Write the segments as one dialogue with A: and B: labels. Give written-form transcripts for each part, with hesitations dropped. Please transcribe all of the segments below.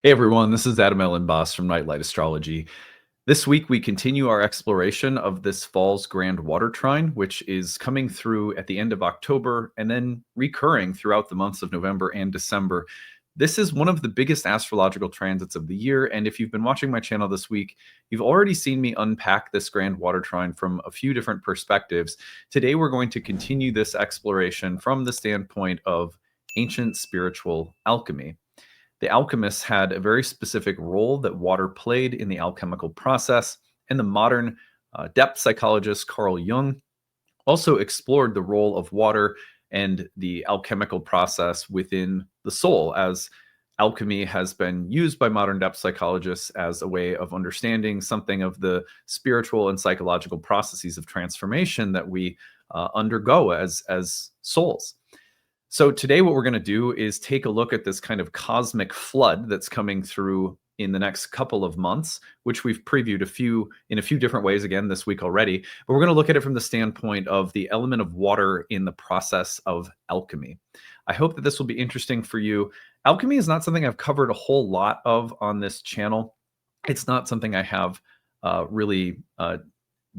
A: Hey everyone, this is Adam Elenbaas from Nightlight Astrology. This week we continue our exploration of this fall's grand water trine, which is coming through at the end of October and then recurring throughout the months of November and December. This is one of the biggest astrological transits of the year, and if you've been watching my channel this week, you've already seen me unpack this grand water trine from a few different perspectives. Today we're going to continue this exploration from the standpoint of ancient spiritual alchemy. The alchemists had a very specific role that water played in the alchemical process, and the modern depth psychologist Carl Jung also explored the role of water and the alchemical process within the soul, as alchemy has been used by modern depth psychologists as a way of understanding something of the spiritual and psychological processes of transformation that we undergo as souls. So today what we're going to do is take a look at this kind of cosmic flood that's coming through in the next couple of months, which we've previewed in a few different ways again this week already. But we're going to look at it from the standpoint of the element of water in the process of alchemy. I hope that this will be interesting for you. Alchemy is not something I've covered a whole lot of on this channel. It's not something I have really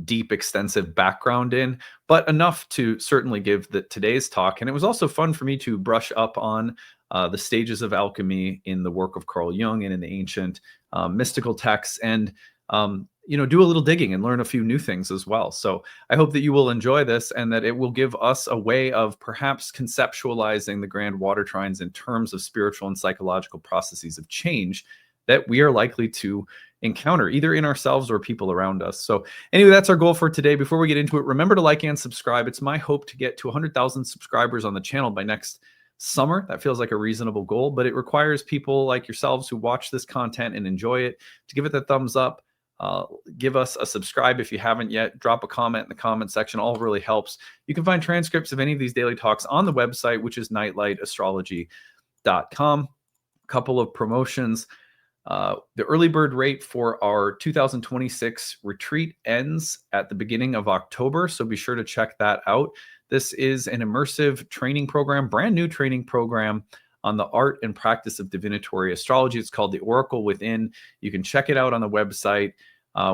A: deep, extensive background in, but enough to certainly give today's talk. And it was also fun for me to brush up on the stages of alchemy in the work of Carl Jung and in the ancient mystical texts, and do a little digging and learn a few new things as well. So I hope that you will enjoy this and that it will give us a way of perhaps conceptualizing the grand water trines in terms of spiritual and psychological processes of change that we are likely to encounter either in ourselves or people around us. So anyway, that's our goal for today. Before we get into it, remember to like and subscribe. It's my hope to get to 100,000 subscribers on the channel by next summer. That feels like a reasonable goal, but it requires people like yourselves who watch this content and enjoy it to give it the thumbs up. Give us a subscribe if you haven't yet. Drop a comment in the comment section. All really helps. You can find transcripts of any of these daily talks on the website, which is nightlightastrology.com. A couple of promotions. The early bird rate for our 2026 retreat ends at the beginning of October, so be sure to check that out. This is an immersive training program, brand new training program on the art and practice of divinatory astrology. It's called The Oracle Within. You can check it out on the website.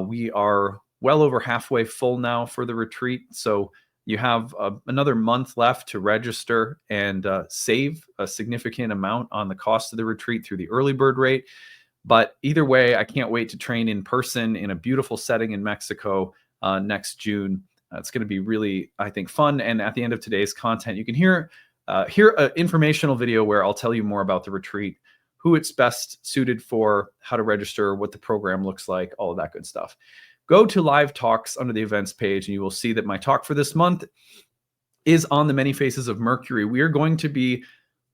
A: We are well over halfway full now for the retreat, so you have another month left to register and save a significant amount on the cost of the retreat through the early bird rate. But either way, I can't wait to train in person in a beautiful setting in Mexico next June. It's going to be really, I think, fun. And at the end of today's content, you can hear an informational video where I'll tell you more about the retreat, who it's best suited for, how to register, what the program looks like, all of that good stuff. Go to live talks under the events page, and you will see that my talk for this month is on the many faces of Mercury. We are going to be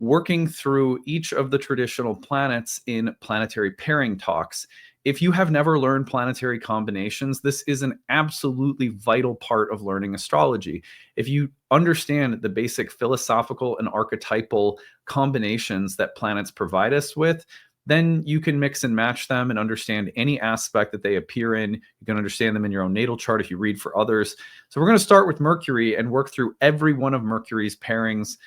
A: working through each of the traditional planets in planetary pairing talks. If you have never learned planetary combinations, this is an absolutely vital part of learning astrology. If you understand the basic philosophical and archetypal combinations that planets provide us with, then you can mix and match them and understand any aspect that they appear in. You can understand them in your own natal chart if you read for others. So we're going to start with Mercury and work through every one of Mercury's pairings,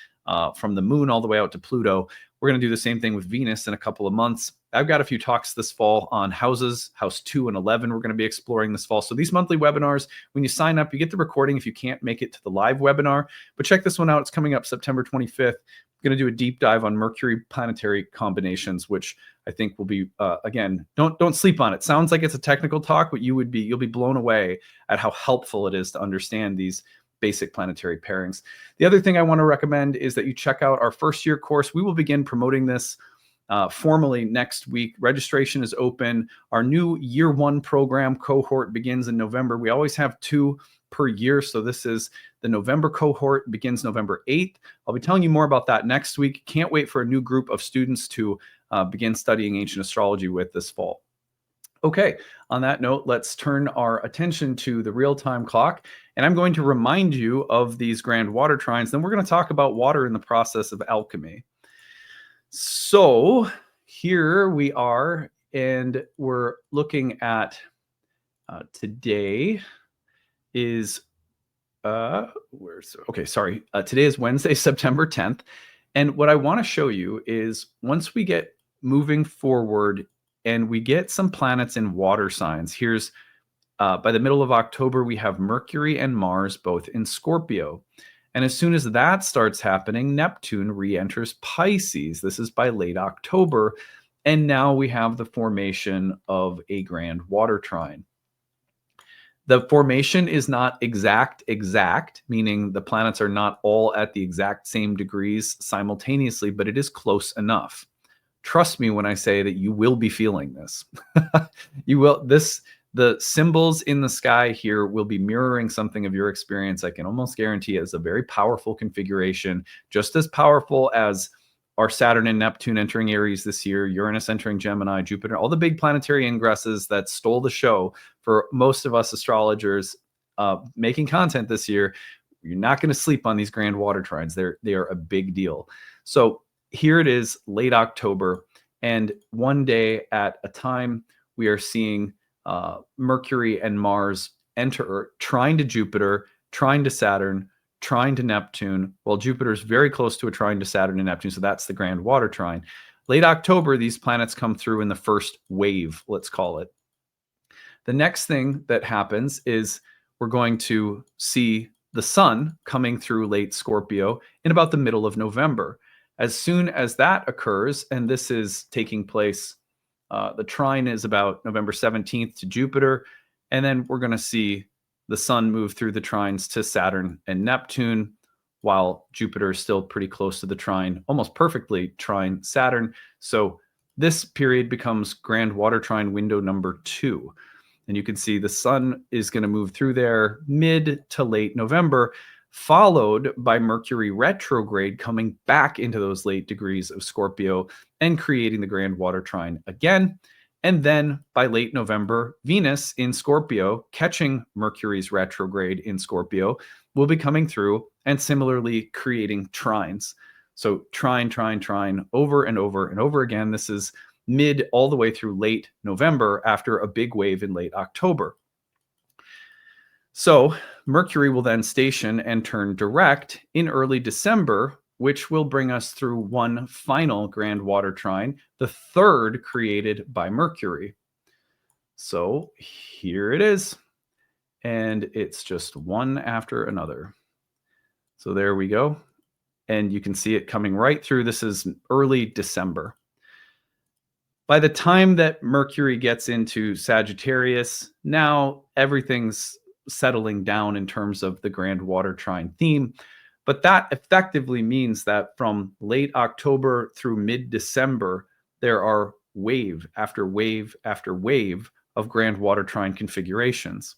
A: from the moon all the way out to Pluto. We're going to do the same thing with Venus in a couple of months. I've got a few talks this fall on houses, house 2 and 11. We're going to be exploring this fall. So these monthly webinars, when you sign up, you get the recording if you can't make it to the live webinar. But check this one out. It's coming up September 25th. I'm going to do a deep dive on Mercury planetary combinations, which I think will be, again, don't sleep on it. Sounds like it's a technical talk, but you'll be blown away at how helpful it is to understand these basic planetary pairings. The other thing I want to recommend is that you check out our first year course. We will begin promoting this formally next week. Registration is open. Our new year 1 program cohort begins in November. We always have 2 per year. So this is the November cohort, begins November 8th. I'll be telling you more about that next week. Can't wait for a new group of students to begin studying ancient astrology with this fall. Okay, on that note, let's turn our attention to the real-time clock. And I'm going to remind you of these grand water trines. Then we're going to talk about water in the process of alchemy. So here we are, and we're looking at today is today is Wednesday, September 10th. And what I want to show you is once we get moving forward, and we get some planets in water signs. Here's by the middle of October, we have Mercury and Mars both in Scorpio. And as soon as that starts happening, Neptune re-enters Pisces. This is by late October. And now we have the formation of a grand water trine. The formation is not exact, meaning the planets are not all at the exact same degrees simultaneously, but it is close enough. Trust me when I say that you will be feeling this. You will. The symbols in the sky here will be mirroring something of your experience. I can almost guarantee it's a very powerful configuration, just as powerful as our Saturn and Neptune entering Aries this year, Uranus entering Gemini, Jupiter, all the big planetary ingresses that stole the show for most of us astrologers making content this year. You're not going to sleep on these grand water trines. They are a big deal. So here it is, late October, and one day at a time, we are seeing Mercury and Mars enter trine to Jupiter, trine to Saturn, trine to Neptune. Well, Jupiter is very close to a trine to Saturn and Neptune, so that's the grand water trine. Late October, these planets come through in the first wave, let's call it. The next thing that happens is we're going to see the sun coming through late Scorpio in about the middle of November. As soon as that occurs, and this is taking place, the trine is about November 17th to Jupiter, and then we're going to see the sun move through the trines to Saturn and Neptune, while Jupiter is still pretty close to the trine, almost perfectly trine Saturn. So this period becomes grand water trine window number 2. And you can see the sun is going to move through there mid to late November, followed by Mercury retrograde coming back into those late degrees of Scorpio and creating the grand water trine again. And then by late November, Venus in Scorpio, catching Mercury's retrograde in Scorpio, will be coming through and similarly creating trines. So trine, trine, trine, over and over and over again. This is mid all the way through late November after a big wave in late October. So Mercury will then station and turn direct in early December, which will bring us through one final grand water trine, the third created by Mercury. So here it is. And it's just one after another. So there we go. And you can see it coming right through. This is early December. By the time that Mercury gets into Sagittarius, now everything's settling down in terms of the grand water trine theme. But that effectively means that from late October through mid-December, there are wave after wave after wave of grand water trine configurations.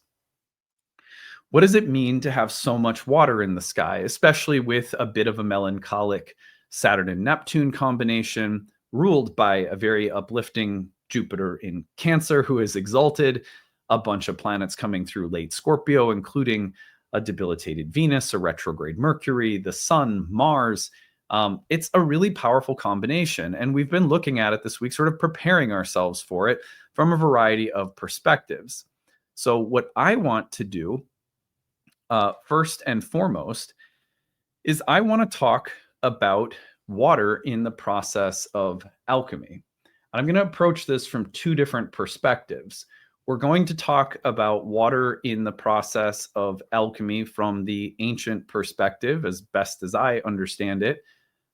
A: What does it mean to have so much water in the sky, especially with a bit of a melancholic Saturn and Neptune combination, ruled by a very uplifting Jupiter in Cancer, who is exalted, a bunch of planets coming through late Scorpio, including a debilitated Venus, a retrograde Mercury, the Sun, Mars. It's a really powerful combination, and we've been looking at it this week, sort of preparing ourselves for it from a variety of perspectives. So what I want to do, first and foremost, is I want to talk about water in the process of alchemy. I'm going to approach this from two different perspectives. We're going to talk about water in the process of alchemy from the ancient perspective, as best as I understand it.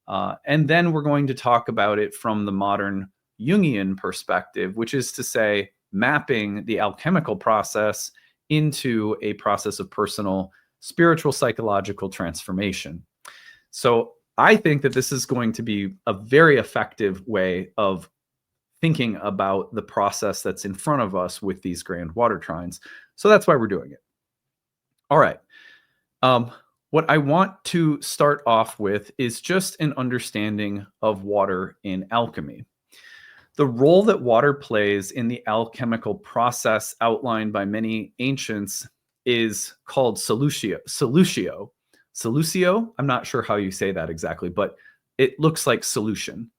A: And then we're going to talk about it from the modern Jungian perspective, which is to say, mapping the alchemical process into a process of personal, spiritual, psychological transformation. So I think that this is going to be a very effective way of thinking about the process that's in front of us with these grand water trines. So that's why we're doing it. All right. What I want to start off with is just an understanding of water in alchemy. The role that water plays in the alchemical process outlined by many ancients is called solutio. Solutio? I'm not sure how you say that exactly, but it looks like solution.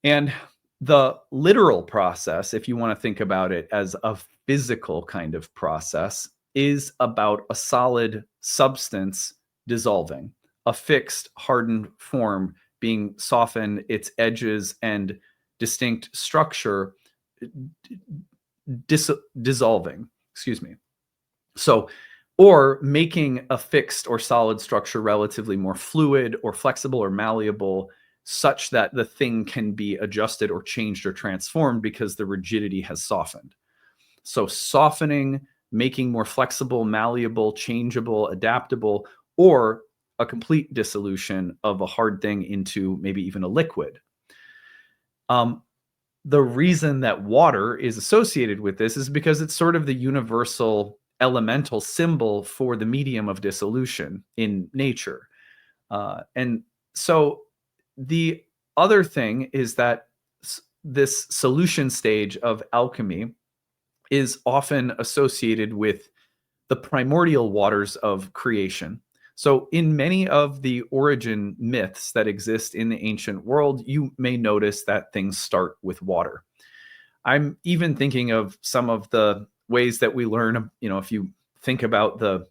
A: And the literal process, if you want to think about it as a physical kind of process, is about a solid substance dissolving, a fixed, hardened form being softened, its edges and distinct structure dissolving, excuse me. So, or making a fixed or solid structure relatively more fluid or flexible or malleable, such that the thing can be adjusted or changed or transformed because the rigidity has softened. So softening, making more flexible, malleable, changeable, adaptable, or a complete dissolution of a hard thing into maybe even a liquid. The reason that water is associated with this is because it's sort of the universal elemental symbol for the medium of dissolution in nature. And so the other thing is that this solution stage of alchemy is often associated with the primordial waters of creation. So in many of the origin myths that exist in the ancient world, you may notice that things start with water. I'm even thinking of some of the ways that we learn, if you think about the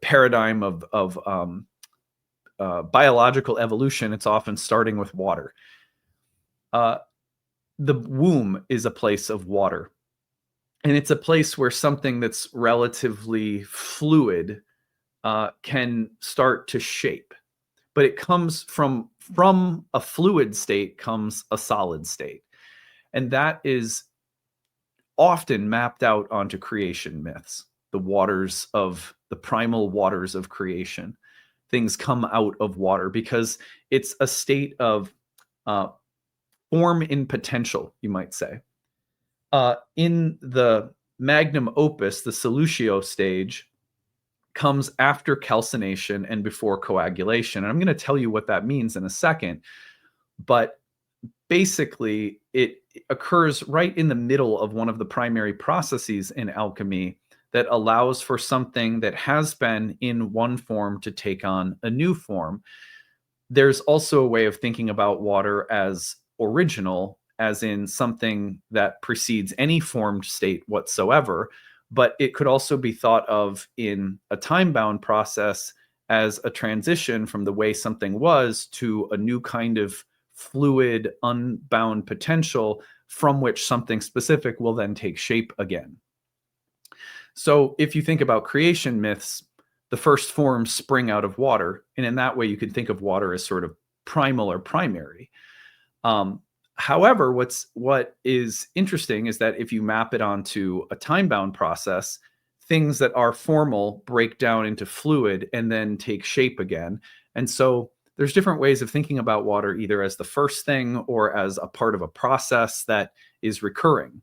A: paradigm of biological evolution, it's often starting with water. The womb is a place of water. And it's a place where something that's relatively fluid can start to shape. But it comes from a fluid state comes a solid state. And that is often mapped out onto creation myths, the primal waters of creation. Things come out of water because it's a state of form in potential, you might say. In the magnum opus, the solutio stage comes after calcination and before coagulation. And I'm going to tell you what that means in a second. But basically, it occurs right in the middle of one of the primary processes in alchemy that allows for something that has been in one form to take on a new form. There's also a way of thinking about water as original, as in something that precedes any formed state whatsoever, but it could also be thought of in a time-bound process as a transition from the way something was to a new kind of fluid, unbound potential from which something specific will then take shape again. So if you think about creation myths, the first forms spring out of water, and in that way you can think of water as sort of primal or primary. However, what is interesting is that if you map it onto a time-bound process, things that are formal break down into fluid and then take shape again. And so there's different ways of thinking about water, either as the first thing or as a part of a process that is recurring.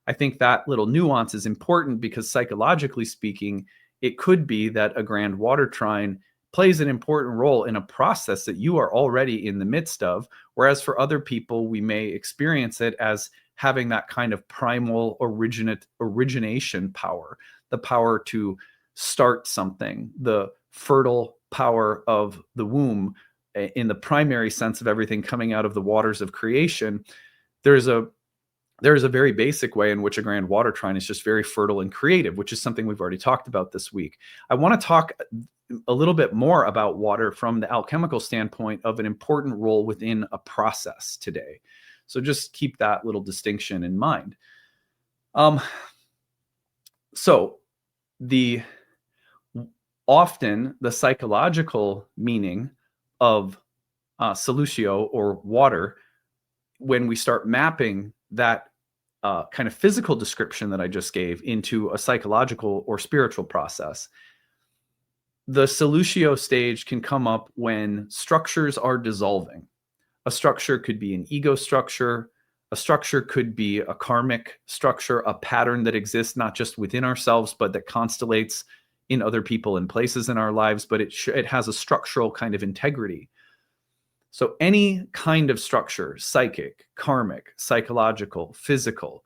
A: I think that little nuance is important because psychologically speaking, it could be that a grand water trine plays an important role in a process that you are already in the midst of, whereas for other people, we may experience it as having that kind of primal origination power, the power to start something, the fertile power of the womb in the primary sense of everything coming out of the waters of creation. There's a very basic way in which a grand water trine is just very fertile and creative, which is something we've already talked about this week. I want to talk a little bit more about water from the alchemical standpoint of an important role within a process today. So just keep that little distinction in mind. So often the psychological meaning of solutio or water, when we start mapping that kind of physical description that I just gave into a psychological or spiritual process, the solutio stage can come up when structures are dissolving. A structure could be an ego structure. A structure could be a karmic structure, a pattern that exists not just within ourselves, but that constellates in other people and places in our lives, but it has a structural kind of integrity. So any kind of structure, psychic, karmic, psychological, physical,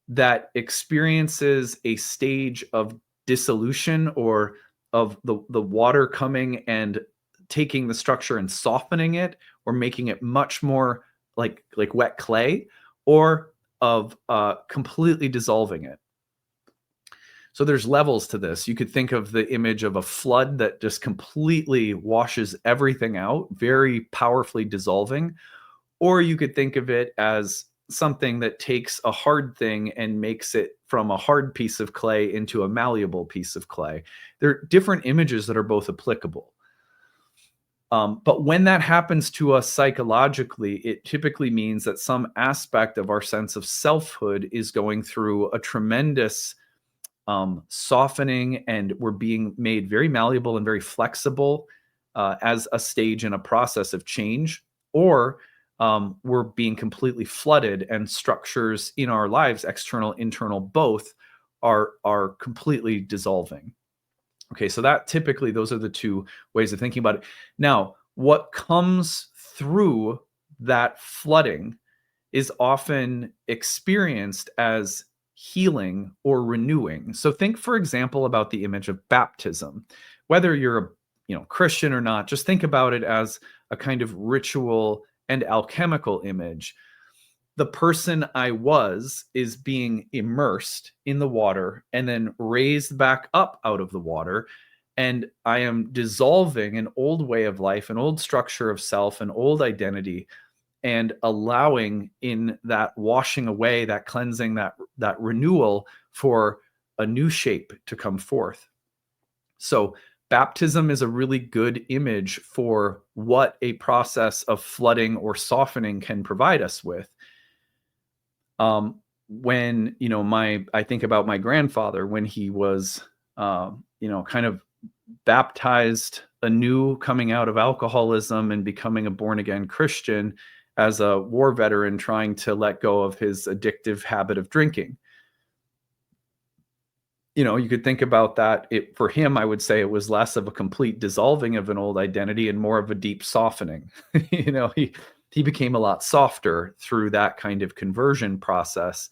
A: that experiences a stage of dissolution or of the water coming and taking the structure and softening it or making it much more like wet clay, or of completely dissolving it. So there's levels to this. You could think of the image of a flood that just completely washes everything out, very powerfully dissolving. Or you could think of it as something that takes a hard thing and makes it from a hard piece of clay into a malleable piece of clay. There are different images that are both applicable. But when that happens to us psychologically, it typically means that some aspect of our sense of selfhood is going through a tremendous softening, and we're being made very malleable and very flexible as a stage in a process of change, or we're being completely flooded, and structures in our lives, external, internal, both, are completely dissolving. Okay, so that typically, those are the two ways of thinking about it. Now, what comes through that flooding is often experienced as healing or renewing. So think, for example, about the image of baptism. Whether you're a Christian or not, just think about it as a kind of ritual and alchemical image. The person I was is being immersed in the water and then raised back up out of the water. And I am dissolving an old way of life, an old structure of self, an old identity, and allowing in that washing away, that cleansing, that renewal, for a new shape to come forth. So baptism is a really good image for what a process of flooding or softening can provide us with. When I think about my grandfather, when he was kind of baptized anew, coming out of alcoholism and becoming a born again Christian as a war veteran, trying to let go of his addictive habit of drinking. You could think about that. For him, I would say it was less of a complete dissolving of an old identity and more of a deep softening. He became a lot softer through that kind of conversion process,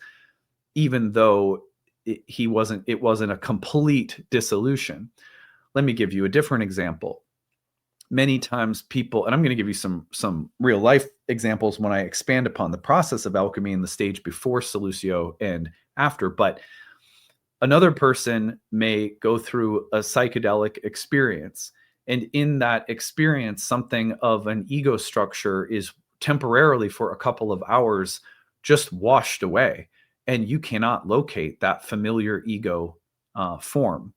A: even though it wasn't a complete dissolution. Let me give you a different example. Many times people, and I'm going to give you some real life examples when I expand upon the process of alchemy in the stage before Solucio and after, but another person may go through a psychedelic experience, and in that experience, something of an ego structure is temporarily, for a couple of hours, just washed away, and you cannot locate that familiar ego form.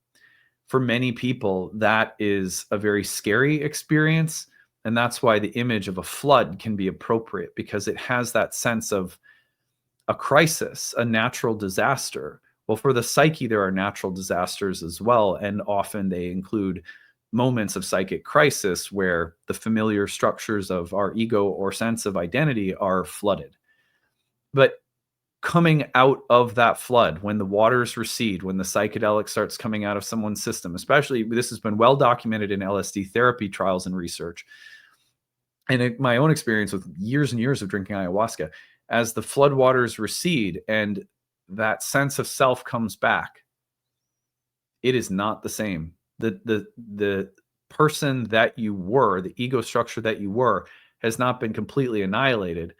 A: For many people, that is a very scary experience, and that's why the image of a flood can be appropriate, because it has that sense of a crisis, a natural disaster. Well, for the psyche, there are natural disasters as well, and often they include moments of psychic crisis where the familiar structures of our ego or sense of identity are flooded. But coming out of that flood, when the waters recede, when the psychedelic starts coming out of someone's system, especially, this has been well documented in LSD therapy trials and research, and in my own experience with years and years of drinking ayahuasca, as the floodwaters recede and that sense of self comes back, it is not the same. The person that you were, the ego structure that you were, has not been completely annihilated,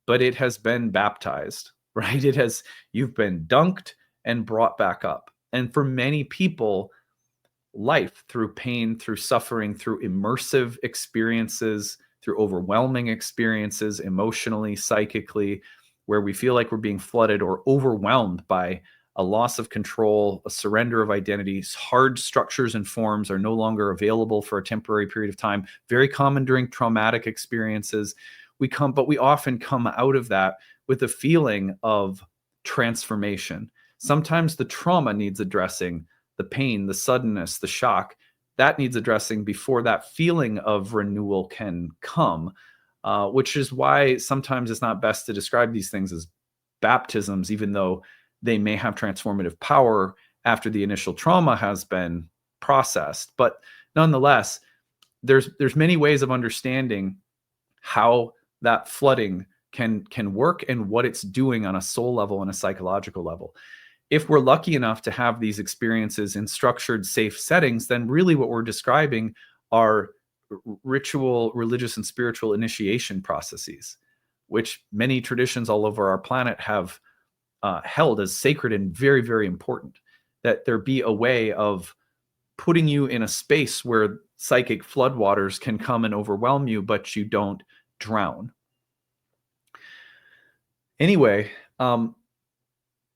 A: but it has been baptized, right? You've been dunked and brought back up. And for many people, life, through pain, through suffering, through immersive experiences, through overwhelming experiences, emotionally, psychically, where we feel like we're being flooded or overwhelmed by a loss of control, a surrender of identities, hard structures and forms are no longer available for a temporary period of time. Very common during traumatic experiences. But we often come out of that with a feeling of transformation. Sometimes the trauma needs addressing, the pain, the suddenness, the shock, that needs addressing before that feeling of renewal can come, which is why sometimes it's not best to describe these things as baptisms, even though they may have transformative power after the initial trauma has been processed. But nonetheless, there's many ways of understanding how that flooding can work and what it's doing on a soul level and a psychological level. If we're lucky enough to have these experiences in structured, safe settings, then really what we're describing are ritual, religious, and spiritual initiation processes, which many traditions all over our planet have held as sacred and very, very important. That there be a way of putting you in a space where psychic floodwaters can come and overwhelm you, but you don't drown. Anyway,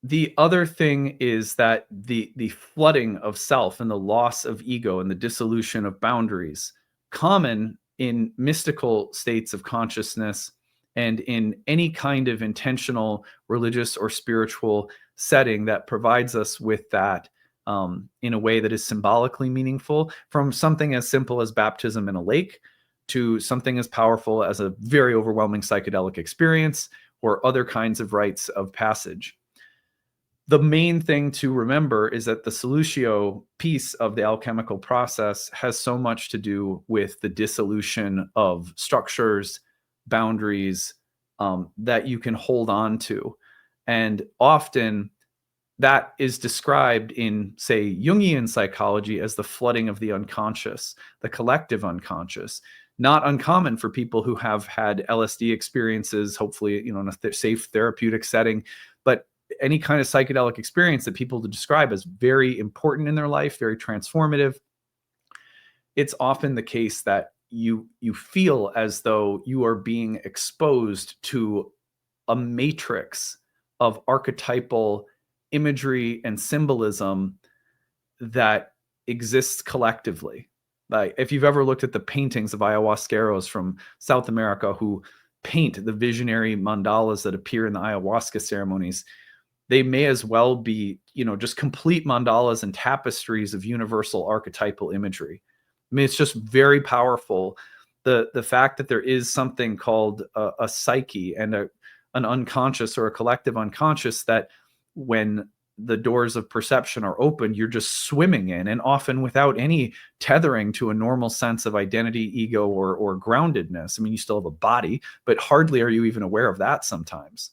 A: the other thing is that the flooding of self and the loss of ego and the dissolution of boundaries, common in mystical states of consciousness and in any kind of intentional religious or spiritual setting that provides us with that, in a way that is symbolically meaningful, from something as simple as baptism in a lake to something as powerful as a very overwhelming psychedelic experience or other kinds of rites of passage. The main thing to remember is that the solutio piece of the alchemical process has so much to do with the dissolution of structures, boundaries, that you can hold on to. And often that is described in, say, Jungian psychology as the flooding of the unconscious, the collective unconscious. Not uncommon for people who have had LSD experiences, hopefully, in a safe therapeutic setting, but any kind of psychedelic experience that people describe as very important in their life, very transformative, it's often the case that you feel as though you are being exposed to a matrix of archetypal imagery and symbolism that exists collectively. Like, if you've ever looked at the paintings of ayahuasqueros from South America who paint the visionary mandalas that appear in the ayahuasca ceremonies, they may as well be, just complete mandalas and tapestries of universal archetypal imagery. I mean, it's just very powerful. The fact that there is something called a psyche and an unconscious or a collective unconscious that, when the doors of perception are open, you're just swimming in, and often without any tethering to a normal sense of identity, ego, or groundedness. I mean, you still have a body, but hardly are you even aware of that sometimes.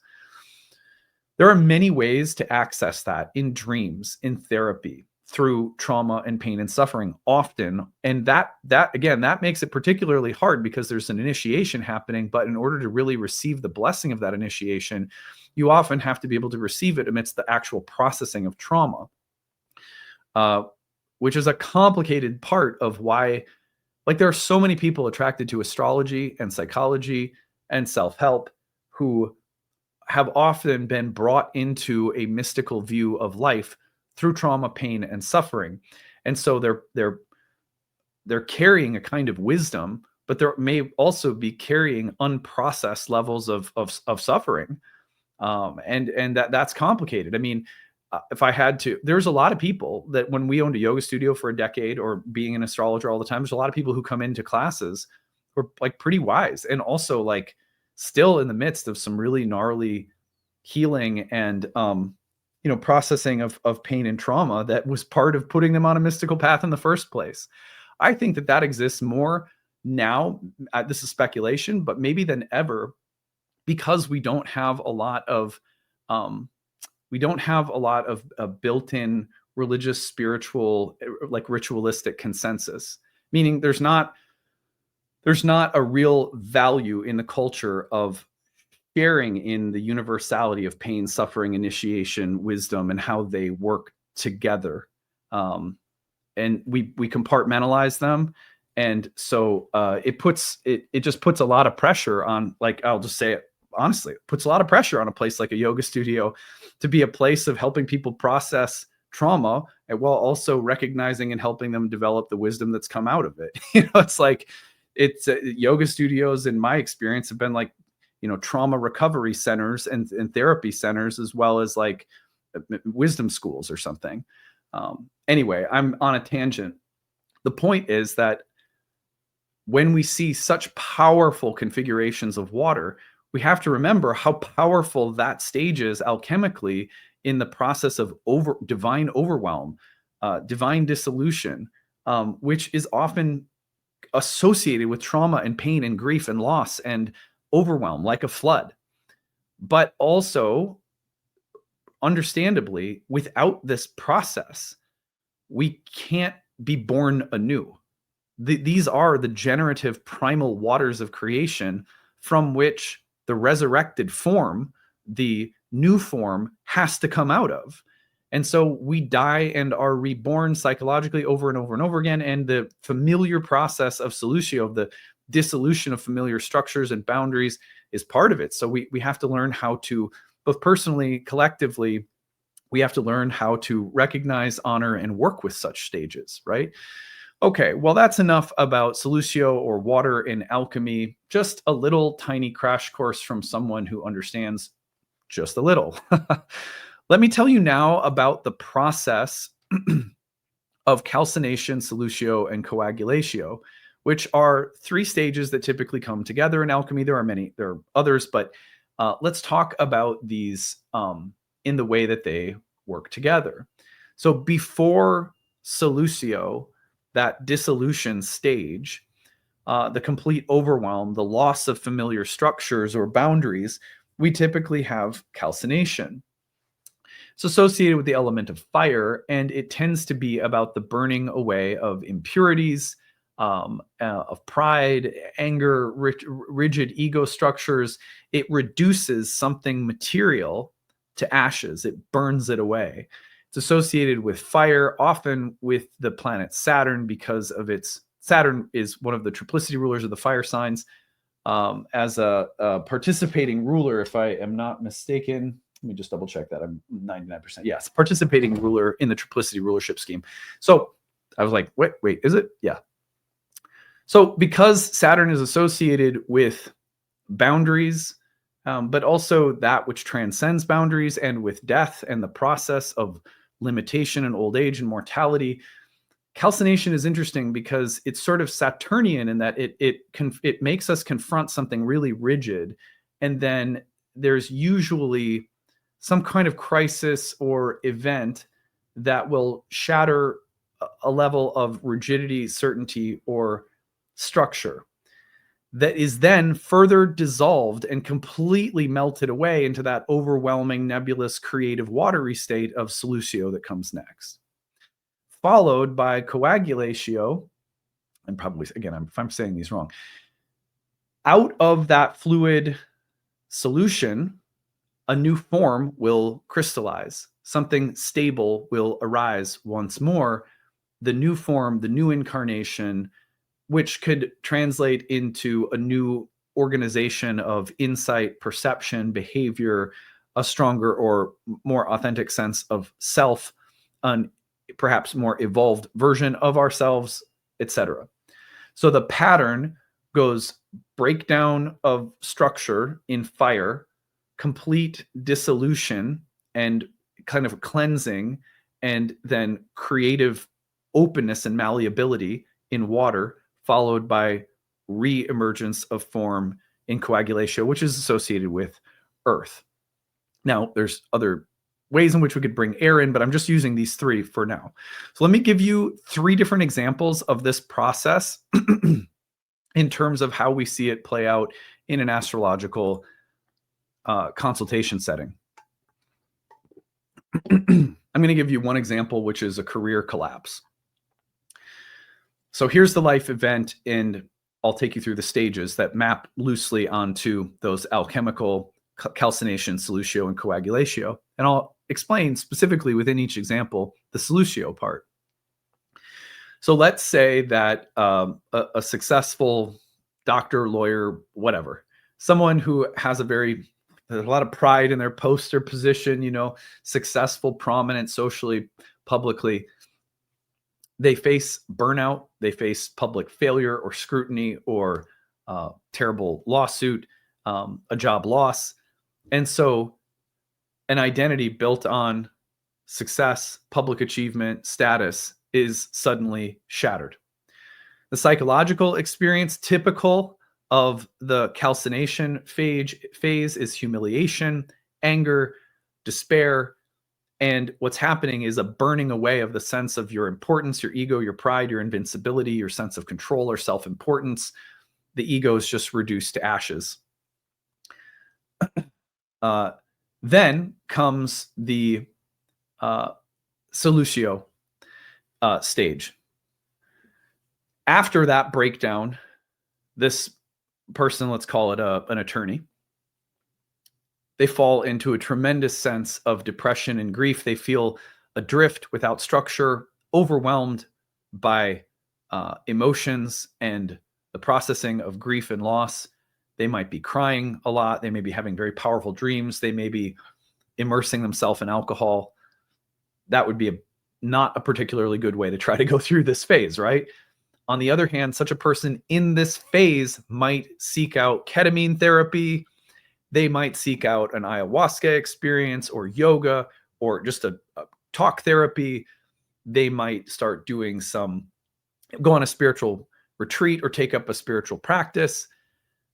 A: There are many ways to access that in dreams, in therapy, through trauma and pain and suffering often. And that again, that makes it particularly hard because there's an initiation happening, but in order to really receive the blessing of that initiation, you often have to be able to receive it amidst the actual processing of trauma, which is a complicated part of why, like, there are so many people attracted to astrology and psychology and self-help who have often been brought into a mystical view of life through trauma, pain, and suffering. And so they're carrying a kind of wisdom, but there may also be carrying unprocessed levels of suffering. And that's complicated. I mean, if I had to, there's a lot of people that, when we owned a yoga studio for a decade, or being an astrologer all the time, there's a lot of people who come into classes who are like pretty wise, and also like still in the midst of some really gnarly healing and processing of pain and trauma that was part of putting them on a mystical path in the first place. I think that exists more now. This is speculation, but maybe than ever, because we don't have a lot of built-in religious, spiritual, like ritualistic consensus. Meaning there's not a real value in the culture of sharing in the universality of pain, suffering, initiation, wisdom, and how they work together. And we compartmentalize them. And so it just puts a lot of pressure on, like, I'll just say it honestly, it puts a lot of pressure on a place like a yoga studio to be a place of helping people process trauma, and while also recognizing and helping them develop the wisdom that's come out of it. It's like, yoga studios, in my experience, have been like, trauma recovery centers and therapy centers, as well as like wisdom schools or something. Anyway, I'm on a tangent. The point is that when we see such powerful configurations of water, we have to remember how powerful that stage is alchemically in the process of divine overwhelm, divine dissolution, which is often associated with trauma and pain and grief and loss and overwhelm, like a flood. But also, understandably, without this process, we can't be born anew. These are the generative primal waters of creation from which the resurrected form, the new form, has to come out of. And so we die and are reborn psychologically over and over and over again. And the familiar process of solutio, the dissolution of familiar structures and boundaries is part of it. So we have to learn how to, both personally, collectively, we have to learn how to recognize, honor, and work with such stages, right? Okay, well, that's enough about Solucio or water in alchemy. Just a little tiny crash course from someone who understands just a little. Let me tell you now about the process of calcination, solucio, and coagulatio, which are 3 stages that typically come together in alchemy. There are others, but let's talk about these in the way that they work together. So before solucio, that dissolution stage, the complete overwhelm, the loss of familiar structures or boundaries, we typically have calcination. It's associated with the element of fire, and it tends to be about the burning away of impurities, of pride, anger, rigid ego structures. It reduces something material to ashes. It burns it away. It's associated with fire, often with the planet Saturn, because of Saturn is one of the triplicity rulers of the fire signs. As a participating ruler, if I am not mistaken, let me just double check that. I'm 99%. Yes, participating ruler in the triplicity rulership scheme. So I was like, wait, is it? Yeah. So because Saturn is associated with boundaries, but also that which transcends boundaries, and with death and the process of limitation and old age and mortality, calcination is interesting because it's sort of Saturnian in that it makes us confront something really rigid, and then there's usually some kind of crisis or event that will shatter a level of rigidity, certainty, or structure that is then further dissolved and completely melted away into that overwhelming, nebulous, creative, watery state of solucio that comes next, followed by coagulatio. And probably, again, if I'm saying these wrong, out of that fluid solution, a new form will crystallize. Something stable will arise once more. The new form, the new incarnation, which could translate into a new organization of insight, perception, behavior, a stronger or more authentic sense of self, an perhaps more evolved version of ourselves, etc. So the pattern goes breakdown of structure in fire, complete dissolution and kind of cleansing, and then creative openness and malleability in water, followed by re-emergence of form in coagulatio, which is associated with earth. Now, there's other ways in which we could bring air in, but I'm just using these 3 for now. So let me give you 3 different examples of this process in terms of how we see it play out in an astrological consultation setting. I'm going to give you one example, which is a career collapse. So here's the life event, and I'll take you through the stages that map loosely onto those alchemical calcination, solucio, and coagulatio. And I'll explain specifically within each example the solucio part. So let's say that a successful doctor, lawyer, whatever, someone who has there's a lot of pride in their poster position, successful, prominent socially, publicly, they face burnout, they face public failure or scrutiny or terrible lawsuit, a job loss. And so an identity built on success, public achievement, status is suddenly shattered. The psychological experience typical of the calcination phase is humiliation, anger, despair. And what's happening is a burning away of the sense of your importance, your ego, your pride, your invincibility, your sense of control or self-importance. The ego is just reduced to ashes. Then comes the solucio stage. After that breakdown, this person, let's call it an attorney, they fall into a tremendous sense of depression and grief. They feel adrift, without structure, overwhelmed by emotions and the processing of grief and loss. They might be crying a lot. They may be having very powerful dreams. They may be immersing themselves in alcohol. That would be not a particularly good way to try to go through this phase, right? On the other hand, such a person in this phase might seek out ketamine therapy. They might seek out an ayahuasca experience or yoga or just a talk therapy. They might start doing go on a spiritual retreat or take up a spiritual practice,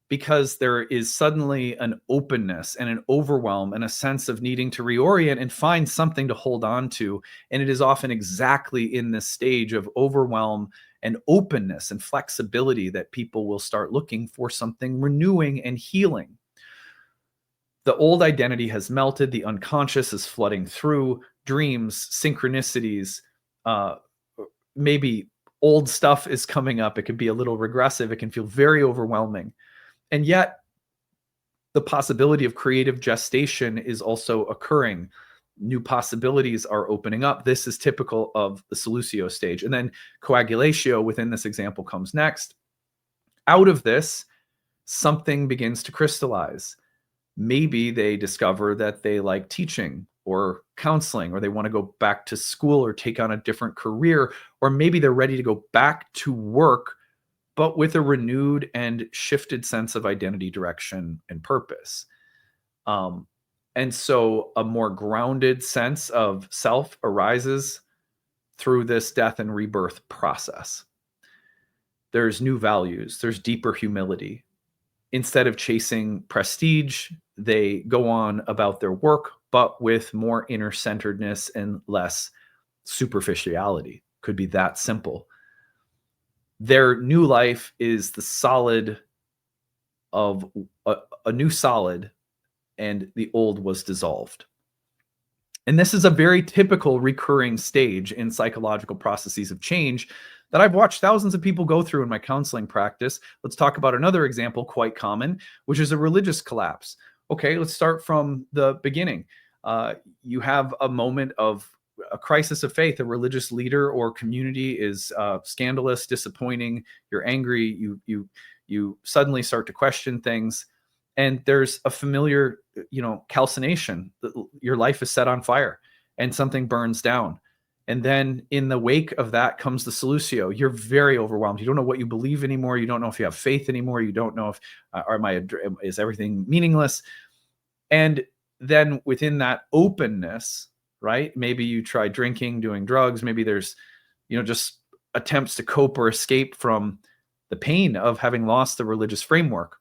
A: because there is suddenly an openness and an overwhelm and a sense of needing to reorient and find something to hold on to. And it is often exactly in this stage of overwhelm and openness and flexibility that people will start looking for something renewing and healing. The old identity has melted. The unconscious is flooding through. Dreams, synchronicities, maybe old stuff is coming up. It can be a little regressive. It can feel very overwhelming. And yet, the possibility of creative gestation is also occurring. New possibilities are opening up. This is typical of the solucio stage. And then coagulatio within this example comes next. Out of this, something begins to crystallize. Maybe they discover that they like teaching or counseling, or they want to go back to school or take on a different career, or maybe they're ready to go back to work, but with a renewed and shifted sense of identity, direction, and purpose. And so a more grounded sense of self arises through this death and rebirth process. There's new values. There's deeper humility. Instead of chasing prestige, they go on about their work, but with more inner centeredness and less superficiality. Could be that simple. Their new life is the solid of a new solid, and the old was dissolved. And this is a very typical recurring stage in psychological processes of change that I've watched thousands of people go through in my counseling practice. Let's talk about another example, quite common, which is a religious collapse. Okay, let's start from the beginning. You have a moment of a crisis of faith. A religious leader or community is scandalous, disappointing. You're angry. You suddenly start to question things, and there's a familiar, calcination. Your life is set on fire, and something burns down. And then in the wake of that comes the solucio. You're very overwhelmed. You don't know what you believe anymore. You don't know if you have faith anymore. You don't know if is everything meaningless. And then within that openness, right? Maybe you try drinking, doing drugs. Maybe there's, just attempts to cope or escape from the pain of having lost the religious framework.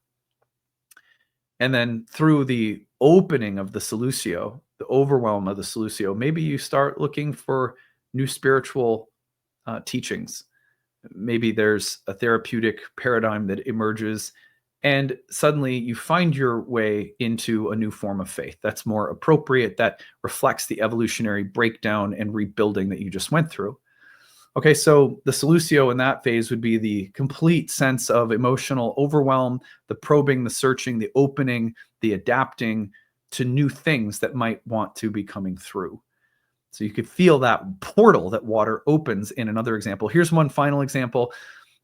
A: And then through the opening of the solucio, the overwhelm of the solucio, maybe you start looking for new spiritual teachings. Maybe there's a therapeutic paradigm that emerges, and suddenly you find your way into a new form of faith that's more appropriate, that reflects the evolutionary breakdown and rebuilding that you just went through. Okay, so the solucio in that phase would be the complete sense of emotional overwhelm, the probing, the searching, the opening, the adapting to new things that might want to be coming through. So you could feel that portal that water opens in another example. Here's one final example: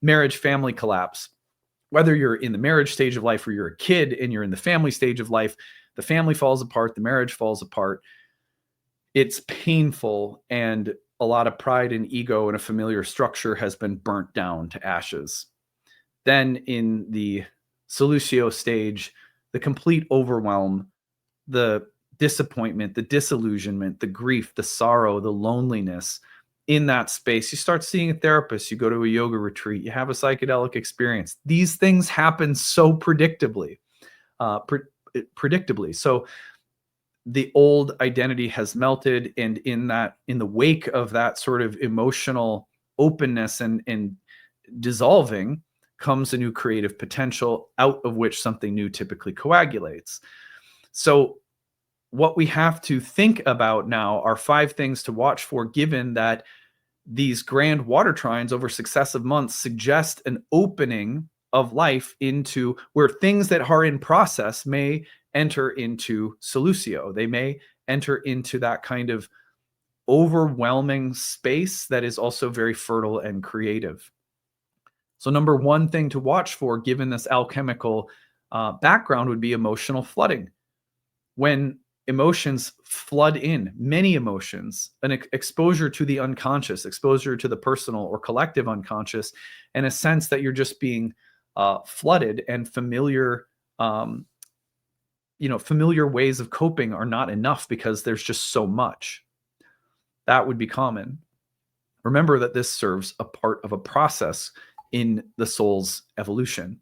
A: marriage, family collapse. Whether you're in the marriage stage of life or you're a kid and you're in the family stage of life, the family falls apart, the marriage falls apart. It's painful, and a lot of pride and ego and a familiar structure has been burnt down to ashes. Then in the solucio stage, the complete overwhelm, the disappointment, the disillusionment, the grief, the sorrow, the loneliness. In that space, you start seeing a therapist, you go to a yoga retreat, you have a psychedelic experience. These things happen so predictably. So the old identity has melted, and in the wake of that sort of emotional openness and dissolving comes a new creative potential, out of which something new typically coagulates. So what we have to think about now are 5 things to watch for, given that these grand water trines over successive months suggest an opening of life into where things that are in process may enter into solucio. They may enter into that kind of overwhelming space that is also very fertile and creative. So number one thing to watch for, given this alchemical background, would be emotional flooding. When emotions flood in, many emotions, an exposure to the unconscious, exposure to the personal or collective unconscious, and a sense that you're just being flooded, and familiar, familiar ways of coping are not enough because there's just so much. That would be common. Remember that this serves a part of a process in the soul's evolution.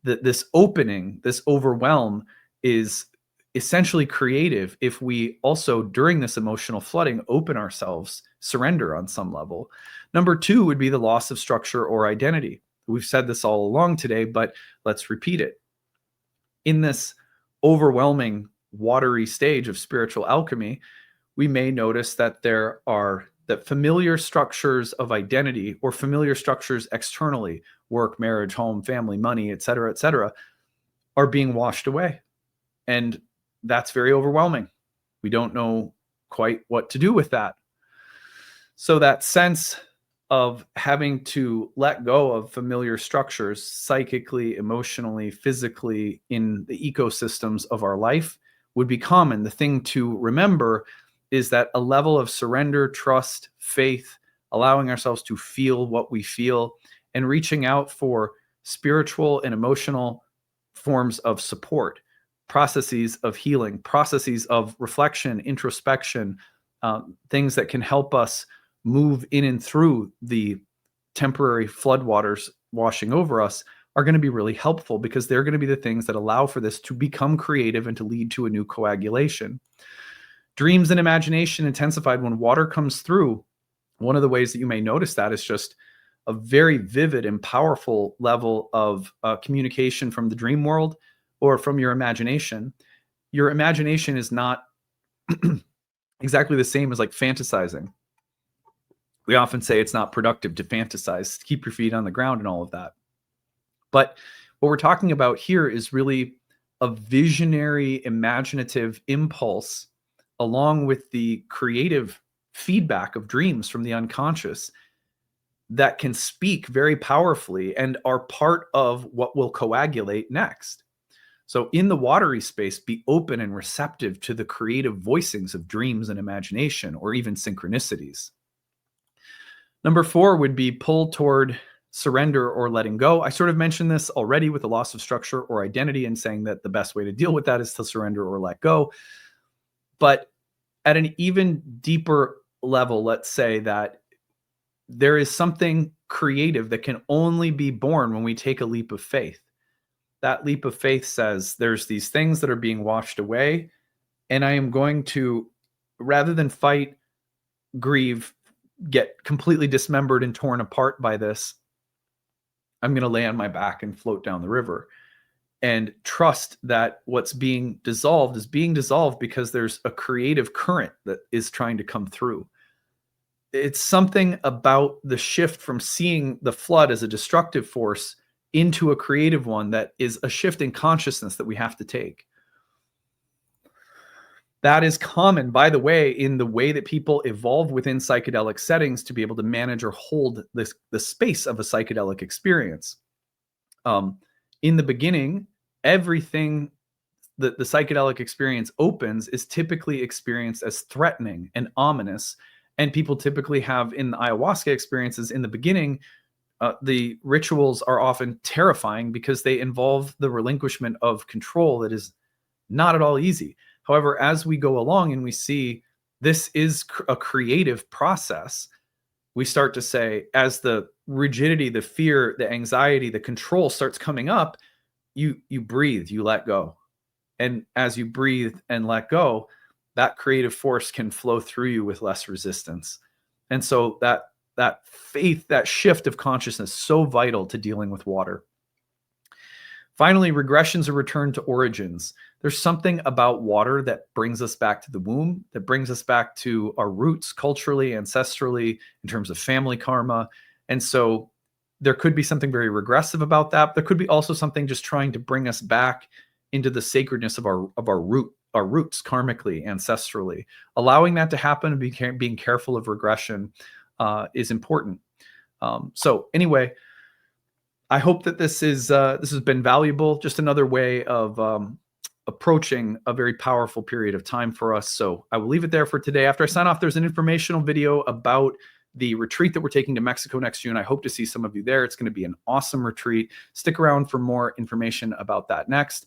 A: This opening, this overwhelm, is essentially creative if we also, during this emotional flooding, open ourselves, surrender on some level. Number two would be the loss of structure or identity. We've said this all along today, but let's repeat it. In this overwhelming, watery stage of spiritual alchemy, we may notice that that familiar structures of identity, or familiar structures externally, work, marriage, home, family, money, et cetera, are being washed away. And that's very overwhelming. We don't know quite what to do with that. So that sense of having to let go of familiar structures psychically, emotionally, physically in the ecosystems of our life would be common. The thing to remember is that a level of surrender, trust, faith, allowing ourselves to feel what we feel, and reaching out for spiritual and emotional forms of support, processes of healing, processes of reflection, introspection, things that can help us move in and through the temporary floodwaters washing over us, are going to be really helpful, because they're going to be the things that allow for this to become creative and to lead to a new coagulation. Dreams and imagination intensified when water comes through. One of the ways that you may notice that is just a very vivid and powerful level of communication from the dream world or from your imagination. Your imagination is not exactly the same as like fantasizing. We often say it's not productive to fantasize, keep your feet on the ground and all of that. But what we're talking about here is really a visionary, imaginative impulse, along with the creative feedback of dreams from the unconscious, that can speak very powerfully and are part of what will coagulate next. So in the watery space, be open and receptive to the creative voicings of dreams and imagination, or even synchronicities. Number four would be pull toward surrender or letting go. I sort of mentioned this already with the loss of structure or identity, and saying that the best way to deal with that is to surrender or let go. But at an even deeper level, let's say that there is something creative that can only be born when we take a leap of faith. That leap of faith says there's these things that are being washed away, and I am going to, rather than fight, grieve, get completely dismembered and torn apart by this, I'm going to lay on my back and float down the river and trust that what's being dissolved is being dissolved because there's a creative current that is trying to come through. It's something about the shift from seeing the flood as a destructive force into a creative one that is a shift in consciousness that we have to take. That is common, by the way, in the way that people evolve within psychedelic settings to be able to manage or hold the space of a psychedelic experience. In the beginning, everything that the psychedelic experience opens is typically experienced as threatening and ominous. And people typically have, in the ayahuasca experiences in the beginning, the rituals are often terrifying because they involve the relinquishment of control that is not at all easy. However, as we go along and we see this is a creative process, we start to say, as the rigidity, the fear, the anxiety, the control starts coming up, you breathe, you let go. And as you breathe and let go, that creative force can flow through you with less resistance. And so that faith, that shift of consciousness, so vital to dealing with water. Finally, regressions or return to origins. There's something about water that brings us back to the womb, that brings us back to our roots culturally, ancestrally, in terms of family karma. And so there could be something very regressive about that. There could be also something just trying to bring us back into the sacredness of our roots karmically, ancestrally. Allowing that to happen and being careful of regression is important. So anyway, I hope that this has been valuable. Just another way of approaching a very powerful period of time for us. So I will leave it there for today. After I sign off, there's an informational video about the retreat that we're taking to Mexico next June. I hope to see some of you there. It's going to be an awesome retreat. Stick around for more information about that next.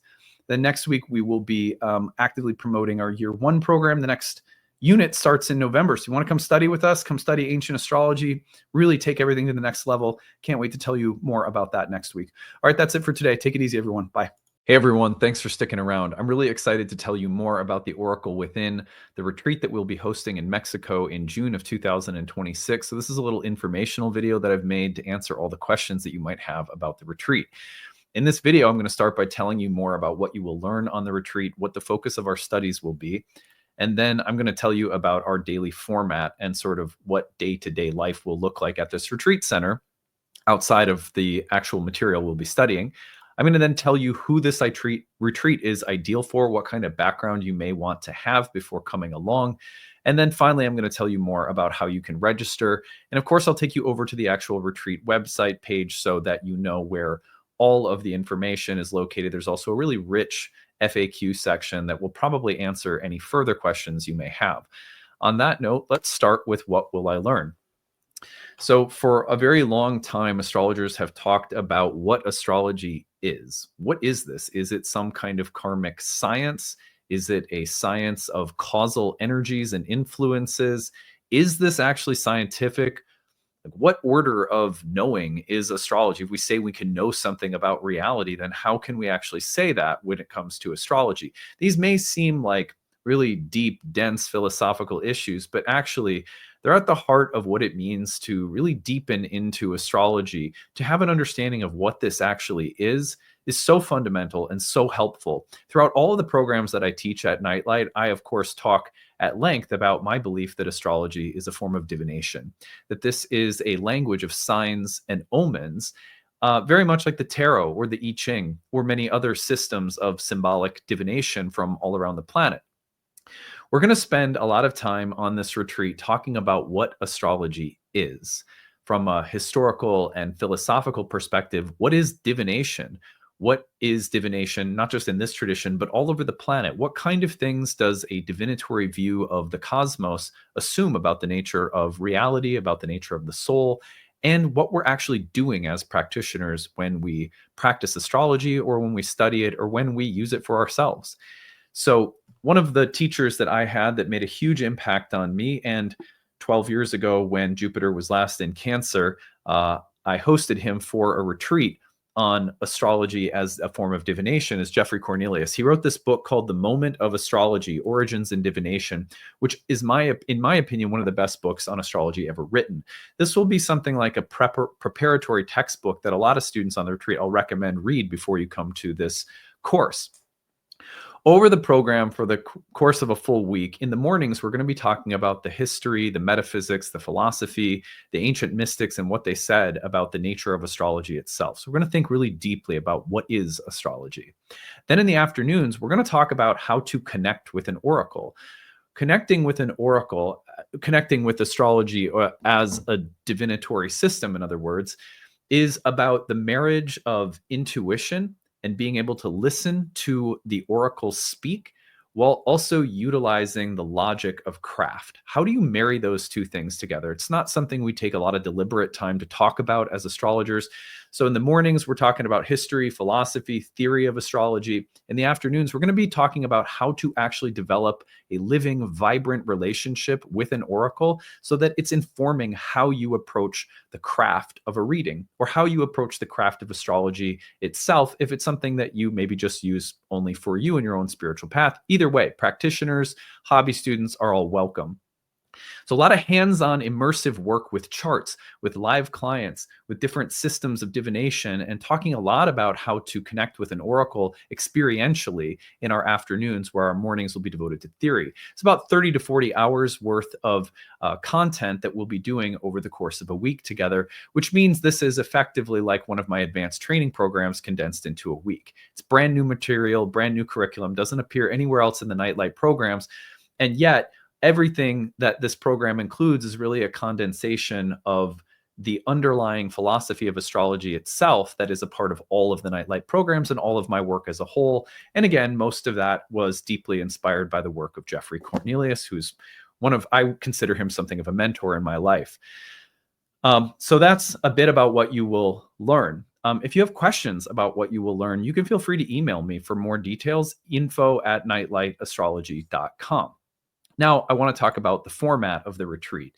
A: Then next week, we will be actively promoting our year one program. The next unit starts in November. So you want to come study with us, come study ancient astrology, really take everything to the next level. Can't wait to tell you more about that next week. All right, that's it for today. Take it easy, everyone. Bye. Hey everyone, thanks for sticking around. I'm really excited to tell you more about the Oracle within the retreat that we'll be hosting in Mexico in June of 2026. So this is a little informational video that I've made to answer all the questions that you might have about the retreat. In this video, I'm going to start by telling you more about what you will learn on the retreat, what the focus of our studies will be, and then I'm going to tell you about our daily format and sort of what day-to-day life will look like at this retreat center outside of the actual material we'll be studying. I'm going to then tell you who this retreat is ideal for, what kind of background you may want to have before coming along. And then finally, I'm going to tell you more about how you can register. And of course, I'll take you over to the actual retreat website page so that you know where all of the information is located. There's also a really rich FAQ section that will probably answer any further questions you may have. On that note, let's start with what will I learn? So for a very long time, astrologers have talked about what astrology is. What is this? Is it some kind of karmic science? Is it a science of causal energies and influences? Is this actually scientific? Like, what order of knowing is astrology? If we say we can know something about reality, then how can we actually say that when it comes to astrology? These may seem like really deep, dense philosophical issues, but actually they're at the heart of what it means to really deepen into astrology. To have an understanding of what this actually is so fundamental and so helpful. Throughout all of the programs that I teach at Nightlight, I, of course, talk at length about my belief that astrology is a form of divination, that this is a language of signs and omens, very much like the tarot or the I Ching or many other systems of symbolic divination from all around the planet. We're going to spend a lot of time on this retreat talking about what astrology is. From a historical and philosophical perspective, what is divination? What is divination, not just in this tradition, but all over the planet? What kind of things does a divinatory view of the cosmos assume about the nature of reality, about the nature of the soul, and what we're actually doing as practitioners when we practice astrology or when we study it or when we use it for ourselves? So one of the teachers that I had that made a huge impact on me, and 12 years ago when Jupiter was last in Cancer, I hosted him for a retreat on astrology as a form of divination, is Jeffrey Cornelius. He wrote this book called The Moment of Astrology, Origins in Divination, which is, in my opinion, one of the best books on astrology ever written. This will be something like a preparatory textbook that a lot of students on the retreat I'll recommend read before you come to this course. Over the program for the course of a full week, in the mornings, we're going to be talking about the history, the metaphysics, the philosophy, the ancient mystics, and what they said about the nature of astrology itself. So we're going to think really deeply about what is astrology. Then in the afternoons, we're going to talk about how to connect with an oracle. Connecting with an oracle, connecting with astrology as a divinatory system, in other words, is about the marriage of intuition and being able to listen to the oracle speak while also utilizing the logic of craft. How do you marry those two things together? It's not something we take a lot of deliberate time to talk about as astrologers. So in the mornings, we're talking about history, philosophy, theory of astrology. In the afternoons, we're going to be talking about how to actually develop a living, vibrant relationship with an oracle so that it's informing how you approach the craft of a reading or how you approach the craft of astrology itself, if it's something that you maybe just use only for you in your own spiritual path. Either way, practitioners, hobby students are all welcome. So a lot of hands-on immersive work with charts, with live clients, with different systems of divination, and talking a lot about how to connect with an oracle experientially in our afternoons, where our mornings will be devoted to theory. It's about 30 to 40 hours worth of content that we'll be doing over the course of a week together, which means this is effectively like one of my advanced training programs condensed into a week. It's brand new material, brand new curriculum, doesn't appear anywhere else in the Nightlight programs, and yet everything that this program includes is really a condensation of the underlying philosophy of astrology itself that is a part of all of the Nightlight programs and all of my work as a whole. And again, most of that was deeply inspired by the work of Jeffrey Cornelius, who's I consider him something of a mentor in my life. So that's a bit about what you will learn. If you have questions about what you will learn, you can feel free to email me for more details, info@nightlightastrology.com. Now, I want to talk about the format of the retreat.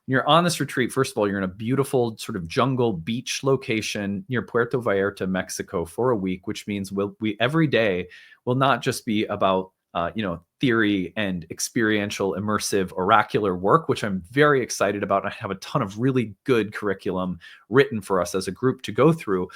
A: When you're on this retreat, first of all, you're in a beautiful sort of jungle beach location near Puerto Vallarta, Mexico for a week, which means we every day will not just be about theory and experiential, immersive, oracular work, which I'm very excited about. I have a ton of really good curriculum written for us as a group to go through.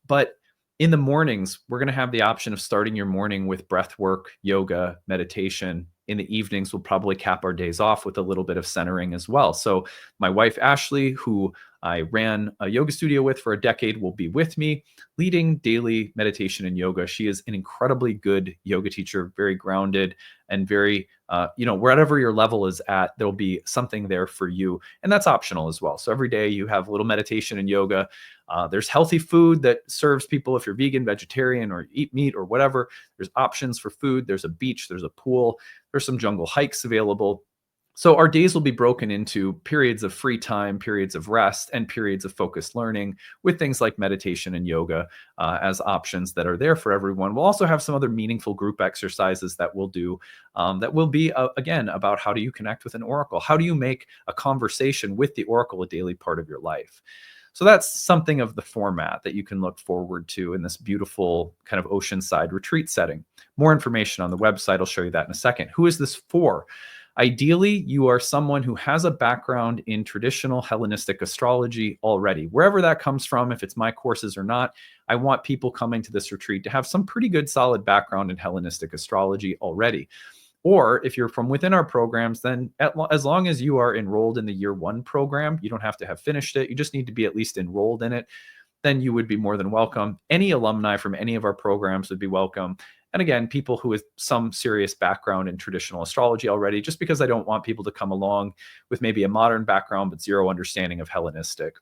A: But in the mornings, we're going to have the option of starting your morning with breath work, yoga, meditation. In the evenings, we'll probably cap our days off with a little bit of centering as well. So my wife, Ashley, who I ran a yoga studio with for a decade, will be with me leading daily meditation and yoga. She is an incredibly good yoga teacher, very grounded and very, wherever your level is at, there'll be something there for you. And that's optional as well. So every day you have a little meditation and yoga. There's healthy food that serves people if you're vegan, vegetarian, or eat meat or whatever. There's options for food. There's a beach. There's a pool. There's some jungle hikes available. So our days will be broken into periods of free time, periods of rest, and periods of focused learning with things like meditation and yoga as options that are there for everyone. We'll also have some other meaningful group exercises that we'll do that will be, again, about how do you connect with an oracle? How do you make a conversation with the oracle a daily part of your life? So that's something of the format that you can look forward to in this beautiful kind of oceanside retreat setting. More information on the website. I'll show you that in a second. Who is this for? Ideally, you are someone who has a background in traditional Hellenistic astrology already. Wherever that comes from, if it's my courses or not, I want people coming to this retreat to have some pretty good solid background in Hellenistic astrology already. Or if you're from within our programs, then as long as you are enrolled in the year one program, you don't have to have finished it. You just need to be at least enrolled in it. Then you would be more than welcome. Any alumni from any of our programs would be welcome. And again, people who have some serious background in traditional astrology already, just because I don't want people to come along with maybe a modern background, but zero understanding of Hellenistic.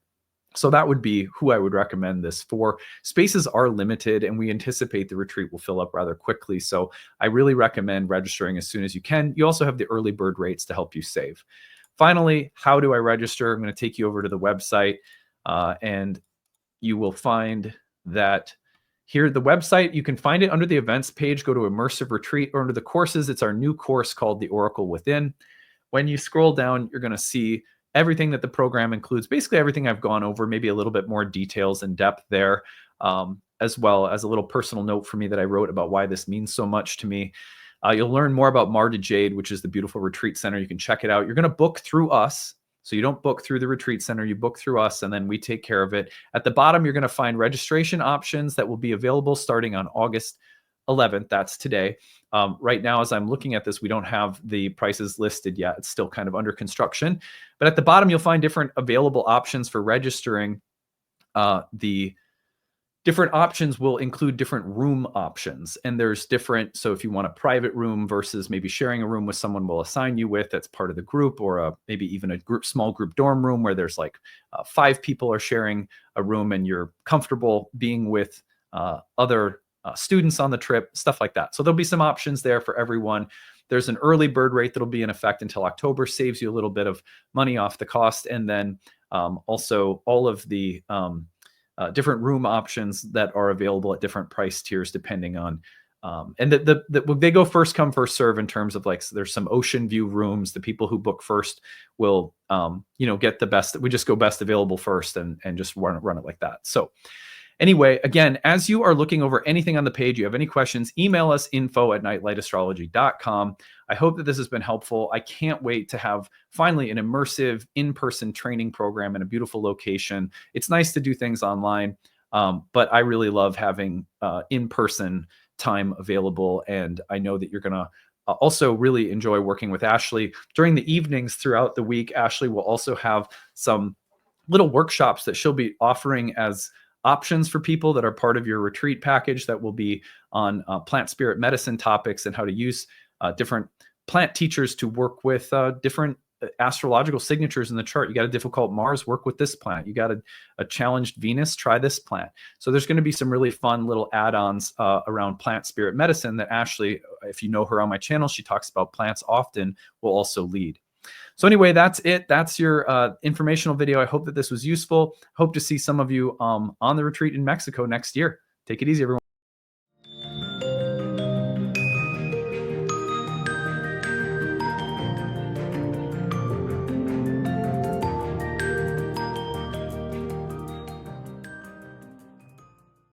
A: So that would be who I would recommend this for. Spaces are limited and we anticipate the retreat will fill up rather quickly. So I really recommend registering as soon as you can. You also have the early bird rates to help you save. Finally, how do I register? I'm going to take you over to the website and you will find that here, the website, you can find it under the events page. Go to Immersive Retreat, or under the courses, it's our new course called The Oracle Within. When you scroll down, you're going to see everything that the program includes, basically everything I've gone over, maybe a little bit more details and depth there, as well as a little personal note for me that I wrote about why this means so much to me. You'll learn more about Mar de Jade, which is the beautiful retreat center. You can check it out. You're going to book through us. So you don't book through the retreat center, you book through us, and then we take care of it. At the bottom, you're going to find registration options that will be available starting on August 11th. That's today. Right now, as I'm looking at this, we don't have the prices listed yet. It's still kind of under construction. But at the bottom, you'll find different available options for registering. The different options will include different room options, and there's different. So if you want a private room versus maybe sharing a room with someone we'll assign you with that's part of the group, or maybe even a small group dorm room where there's like 5 people are sharing a room and you're comfortable being with other students on the trip, stuff like that. So there'll be some options there for everyone. There's an early bird rate that'll be in effect until October, saves you a little bit of money off the cost. And then also all of the different room options that are available at different price tiers depending on and they go first come first serve in terms of like, so there's some ocean view rooms. The people who book first will get the best. We just go best available first and just run it like that. So anyway, again, as you are looking over anything on the page, you have any questions, email us info@nightlightastrology.com. I hope that this has been helpful. I can't wait to have finally an immersive in-person training program in a beautiful location. It's nice to do things online, but I really love having in-person time available. And I know that you're going to also really enjoy working with Ashley. During the evenings throughout the week, Ashley will also have some little workshops that she'll be offering as options for people that are part of your retreat package that will be on plant spirit medicine topics and how to use different plant teachers to work with different astrological signatures in the chart. You got a difficult Mars, work with this plant. You got a challenged Venus, try this plant. So there's going to be some really fun little add-ons around plant spirit medicine that Ashley, if you know her on my channel, she talks about plants often, will also lead. So anyway, that's it. That's your informational video. I hope that this was useful. Hope to see some of you on the retreat in Mexico next year. Take it easy, everyone.